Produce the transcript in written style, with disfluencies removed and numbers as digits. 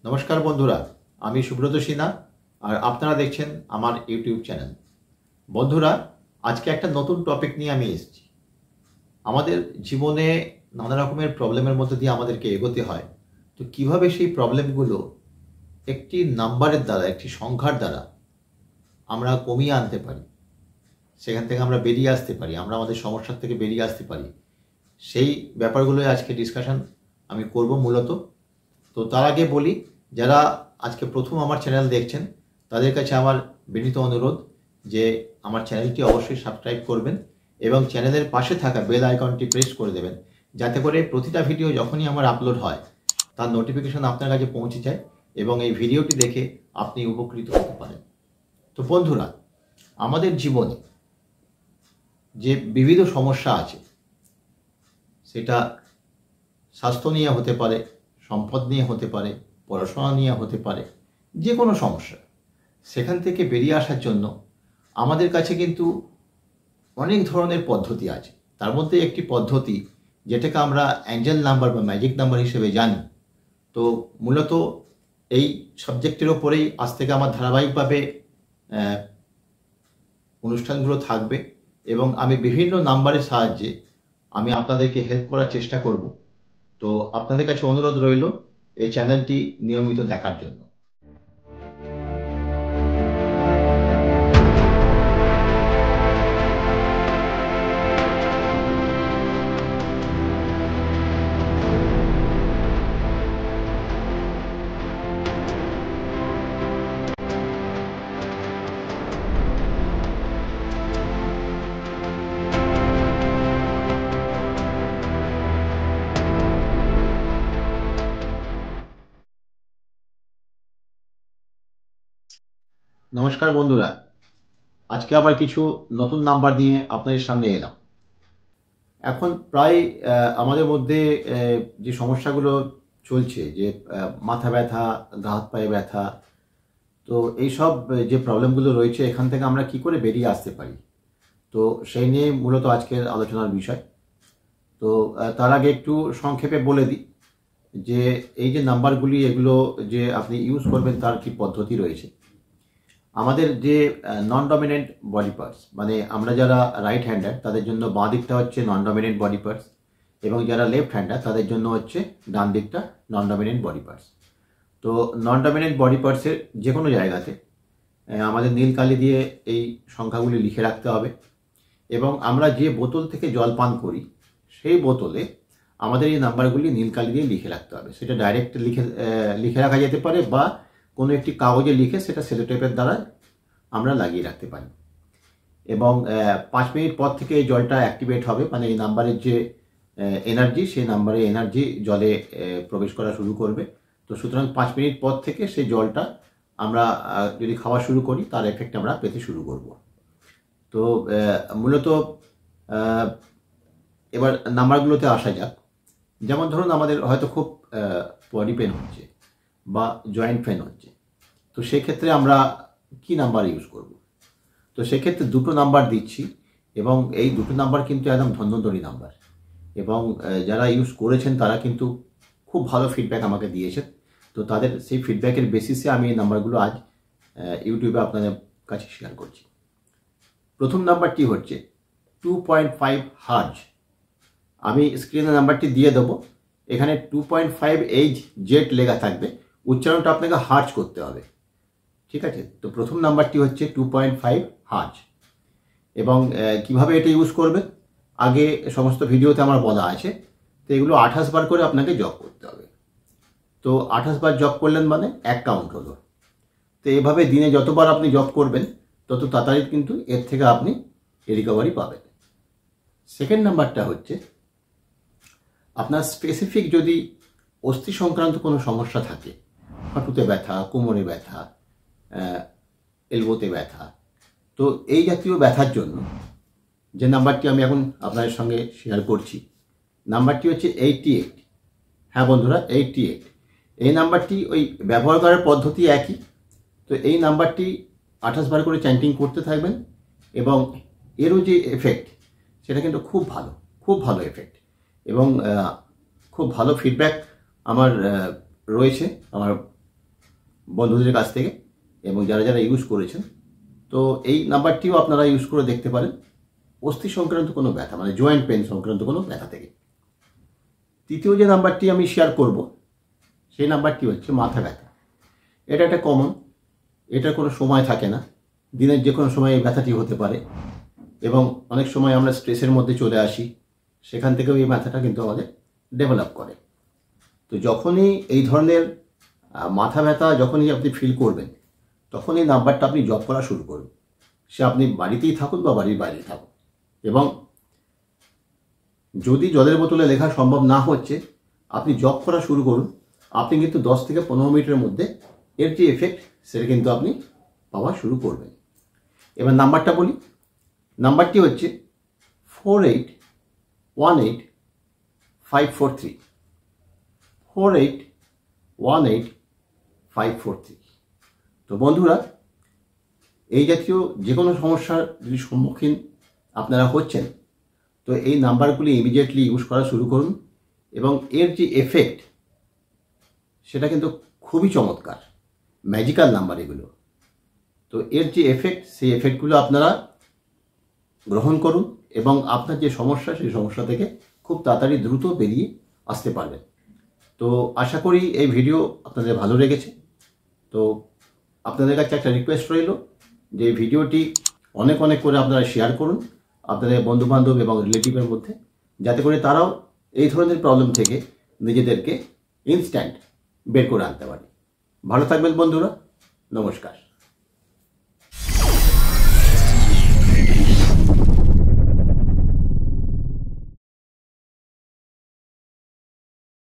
নমস্কার বন্ধুরা, আমি সুব্রত সিনহা আর আপনারা দেখছেন আমার ইউটিউব চ্যানেল। বন্ধুরা, আজকে একটা নতুন টপিক নিয়ে আমি এসেছি। আমাদের জীবনে নানা রকমের প্রবলেমের মধ্যে দিয়ে আমাদেরকে এগোতে হয়। তো কিভাবে সেই প্রবলেমগুলো একটি নাম্বারের দ্বারা, একটি সংখ্যার দ্বারা আমরা কমিয়ে আনতে পারি, সেখান থেকে আমরা বেরিয়ে আসতে পারি, আমরা আমাদের সমস্যার থেকে বেরিয়ে আসতে পারি, সেই ব্যাপারগুলোই আজকে ডিসকাশন আমি করব মূলত। তো তার আগে বলি, যারা আজকে প্রথম আমার চ্যানেল দেখছেন তাদের কাছে আমার বিনীত অনুরোধ যে আমার চ্যানেলটি অবশ্যই সাবস্ক্রাইব করবেন এবং চ্যানেলের পাশে থাকা বেল আইকনটি প্রেস করে দেবেন, যাতে করে প্রতিটা ভিডিও যখনই আমার আপলোড হয় তার নোটিফিকেশন আপনার কাছে পৌঁছে যায় এবং এই ভিডিওটি দেখে আপনি উপকৃত হতে পারেন। তো বন্ধুরা, আমাদের জীবনে যে বিবিধ সমস্যা আছে, সেটা স্বাস্থ্য নিয়ে হতে পারে, সম্পদ নিয়ে হতে পারে, পড়াশোনা নিয়ে হতে পারে, যে কোনো সমস্যা, সেখান থেকে বেরিয়ে আসার জন্য আমাদের কাছে কিন্তু অনেক ধরনের পদ্ধতি আছে। তার মধ্যে একটি পদ্ধতি যেটাকে আমরা অ্যাঞ্জেল নাম্বার বা ম্যাজিক নাম্বার হিসেবে জানি। তো মূলত এই সাবজেক্টের ওপরেই আজ থেকে আমার ধারাবাহিকভাবে অনুষ্ঠানগুলো থাকবে এবং আমি বিভিন্ন নাম্বারের সাহায্যে আমি আপনাদেরকে হেল্প করার চেষ্টা করব। তো আপনাদের কাছে অনুরোধ রইল এই চ্যানেলটি নিয়মিত দেখার জন্য। নমস্কার বন্ধুরা, আজকে আবার কিছু নতুন নাম্বার নিয়ে আপনাদের সামনে এলাম। এখন প্রায় আমাদের মধ্যে যে সমস্যাগুলো চলছে, যে মাথা ব্যথা, গা হাত পায়ে ব্যথা, তো এইসব যে প্রবলেমগুলো রয়েছে, এখান থেকে আমরা কি করে বেরিয়ে আসতে পারি, তো সেই নিয়ে মূলত আজকের আলোচনার বিষয়। তো তার আগে একটু সংক্ষেপে বলে দিই যে এই যে নাম্বারগুলি, এগুলো যে আপনি ইউজ করবেন তার কি পদ্ধতি রয়েছে। আমাদের যে নন ডমিনেন্ট বডি পার্টস, মানে আমরা যারা রাইট হ্যান্ডার তাদের জন্য বাঁ দিকটা হচ্ছে নন ডমিনেন্ট বডি পার্টস, এবং যারা লেফট হ্যান্ডার তাদের জন্য হচ্ছে ডান দিকটা নন ডমিনেন্ট বডি পার্টস। তো নন ডমিনেন্ট বডি পার্টসের যে কোনো জায়গাতে আমাদের নীল কালি দিয়ে এই সংখ্যাগুলি লিখে রাখতে হবে, এবং আমরা যে বোতল থেকে জল পান করি সেই বোতলে আমাদের এই নাম্বারগুলি নীল কালি দিয়ে লিখে রাখতে হবে। সেটা ডাইরেক্ট লিখে রাখা যেতে পারে, বা কোনো একটি কাগজে লিখে সেটা সেলোটেপের দ্বারা আমরা লাগিয়ে রাখতে পারি। এবং 5 মিনিট পর থেকে এই জলটা অ্যাক্টিভেট হবে, মানে এই নাম্বারের যে এনার্জি, সেই নাম্বারে এনার্জি জলে প্রবেশ করা শুরু করবে। তো সুতরাং 5 মিনিট পর থেকে সেই জলটা আমরা যদি খাওয়া শুরু করি, তার এফেক্ট আমরা পেতে শুরু করব। তো মূলত এবার নাম্বারগুলোতে আসা যাক। যেমন ধরুন, আমাদের হয়তো খুব বডি পেন হচ্ছে বা জয়েন্ট পেন হচ্ছে, তো সেক্ষেত্রে আমরা কি নাম্বার ইউজ করব। তো সেক্ষেত্রে দুটো নাম্বার দিচ্ছি, এবং এই দুটো নাম্বার কিন্তু একদম ধন্যন্তরী নাম্বার, এবং যারা ইউজ করেছেন তারা কিন্তু খুব ভালো ফিডব্যাক আমাকে দিয়েছেন। তো তাদের সেই ফিডব্যাকের বেসিসে আমি এই নাম্বারগুলো আজ ইউটিউবে আপনাদের কাছে শেয়ার করছি। প্রথম নাম্বারটি হচ্ছে 2.5 হার্জ। আমি স্ক্রিনে নাম্বারটি দিয়ে দেবো। এখানে 2.5 জেড লেখা থাকবে, উচ্চারণটা আপনাকে হার্জ করতে হবে, ঠিক আছে। তো প্রথম নাম্বারটি হচ্ছে 2.5 হার্জ। এবং কিভাবে এটা ইউজ করবে আগে সমস্ত ভিডিওতে আমার বলা আছে। তো এগুলো 28 বার করে আপনাকে জপ করতে হবে। তো 28 বার জপ করলেন মানে 1 কাউন্ট হলো। তো এভাবে দিনে যতবার আপনি জপ করবেন তত তাড়াতাড়ি কিন্তু এর থেকে আপনি রিকভারি পাবেন। সেকেন্ড নাম্বারটা হচ্ছে, আপনার স্পেসিফিক যদি অস্থি সংক্রান্ত কোনো সমস্যা থাকে, হাঁটুতে ব্যথা, কোমরে ব্যথা, এলবোতে ব্যথা, তো এই জাতীয় ব্যথার জন্য যে নাম্বারটি আমি এখন আপনাদের সঙ্গে শেয়ার করছি, নাম্বারটি হচ্ছে 88। হ্যাঁ বন্ধুরা, 88। এই নাম্বারটি ওই ব্যবহার করার পদ্ধতি একই। তো এই নাম্বারটি 28 বার করে চ্যান্টিং করতে থাকবেন, এবং এরও যে এফেক্ট সেটা কিন্তু খুব ভালো, খুব ভালো এফেক্ট, এবং খুব ভালো ফিডব্যাক আমার রয়েছে আমার বন্ধুদের কাছ থেকে এবং যারা যারা ইউজ করেছেন। তো এই নাম্বারটিও আপনারা ইউজ করে দেখতে পারেন অস্থি সংক্রান্ত কোনো ব্যথা, মানে জয়েন্ট পেন সংক্রান্ত কোনো ব্যথা থেকে। তৃতীয় যে নাম্বারটি আমি শেয়ার করব সেই নাম্বারটি হচ্ছে মাথা ব্যথা। এটা একটা কমন, এটার কোনো সময় থাকে না, দিনের যে কোনো সময় এই ব্যথাটি হতে পারে এবং অনেক সময় আমরা স্ট্রেসের মধ্যে চলে আসি, সেখান থেকেও এই ব্যথাটা কিন্তু আমাদের ডেভেলপ করে। তো যখনই এই ধরনের মাথা ব্যথা যখনই আপনি ফিল করবেন, তখন এই নাম্বারটা আপনি জপ করা শুরু করুন। সে আপনি বাড়িতেই থাকুন বা বাড়ির বাইরে থাকুন। এবং যদি জলের বোতলে লেখা সম্ভব না হচ্ছে, আপনি জপ করা শুরু করুন। আপনি কিন্তু 10 থেকে 15 মিনিটের মধ্যে এর যে এফেক্ট সেটা কিন্তু আপনি পাওয়া শুরু করবেন। এবার নাম্বারটা বলি। নাম্বারটি হচ্ছে 48185543 48185543। তো বন্ধুরা, এই জাতীয় যে কোনো সমস্যার যদি সম্মুখীন আপনারা হচ্ছেন, তো এই নাম্বারগুলি ইমিডিয়েটলি ইউজ করা শুরু করুন এবং এর যে এফেক্ট সেটা কিন্তু খুবই চমৎকার, ম্যাজিক্যাল নাম্বার এগুলো। তো এর যে এফেক্ট, সেই এফেক্টগুলো আপনারা গ্রহণ করুন এবং আপনার যে সমস্যা, সেই সমস্যা থেকে খুব তাড়াতাড়ি দ্রুত বেরিয়ে আসতে পারবেন। তো আশা করি এই ভিডিও আপনাদের ভালো লেগেছে। তো আপনাদের কাছে একটা রিকোয়েস্ট রইল যে ভিডিওটি অনেক অনেক করে আপনারা শেয়ার করুন আপনাদের বন্ধুবান্ধব এবং রিলেটিভের মধ্যে, যাতে করে তারাও এই ধরনের প্রবলেম থেকে নিজেদেরকে ইনস্ট্যান্ট বের করে আনতে পারে। ভালো থাকবেন বন্ধুরা, নমস্কার।